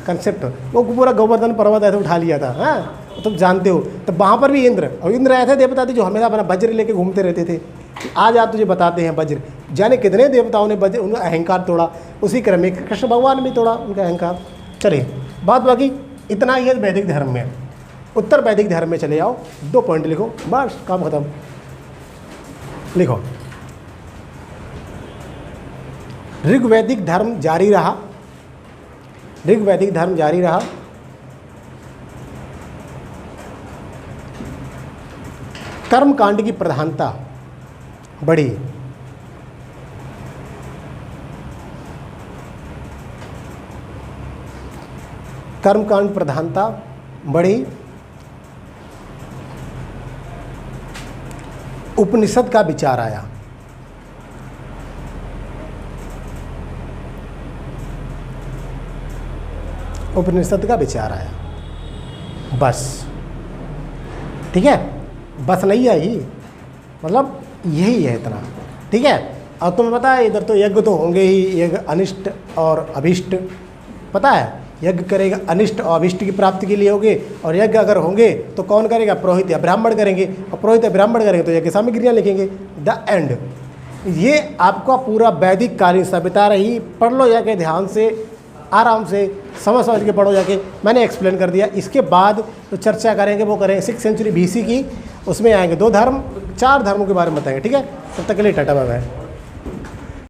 कंसेप्ट, वो पूरा गोवर्धन पर्वत ऐसे उठा लिया था, हाँ, तुम जानते हो। तो वहाँ पर भी इंद्र, और इंद्र ऐसे देवता थे जो हमेशा अपना वज्र लेके घूमते रहते थे। आज आप तुझे बताते हैं वज्र, जाने कितने देवताओं ने वज्र उनका अहंकार तोड़ा। उसी क्रम में कृष्ण भगवान भी तोड़ा उनका अहंकार। चलिए बात बाकी इतना ही है वैदिक धर्म में। उत्तर वैदिक धर्म में चले जाओ, 2 पॉइंट लिखो, बस काम खत्म। लिखो, ऋग्वैदिक धर्म जारी रहा, ऋग्वैदिक धर्म जारी रहा। कर्मकांड की प्रधानता बढ़ी, कर्मकांड प्रधानता बढ़ी। उपनिषद का विचार आया, उपनिषद का विचार आया। बस ठीक है, बस नहीं आई, मतलब यही है इतना। ठीक है, और तुम्हें पता है इधर तो यज्ञ तो होंगे ही, यज्ञ अनिष्ट और अभिष्ट, पता है यज्ञ करेगा अनिष्ट और अभिष्ट की प्राप्ति के लिए होंगे, और यज्ञ अगर होंगे तो कौन करेगा, पुरोहित या ब्राह्मण करेंगे, और पुरोहित या ब्राह्मण करेंगे तो यज्ञ सामग्रियाँ लिखेंगे। The end. ये आपका पूरा वैदिक कालीन सभ्यता रही। पढ़ लो जाके ध्यान से, आराम से समझ के पढ़ो जाके, मैंने एक्सप्लेन कर दिया। इसके बाद तो चर्चा करेंगे, वो करेंगे 6th सेंचुरी BC की, उसमें आएंगे 2 धर्म 4 धर्मों के बारे में बताएंगे। ठीक है, तब तक के लिए टाटा बाय बाय।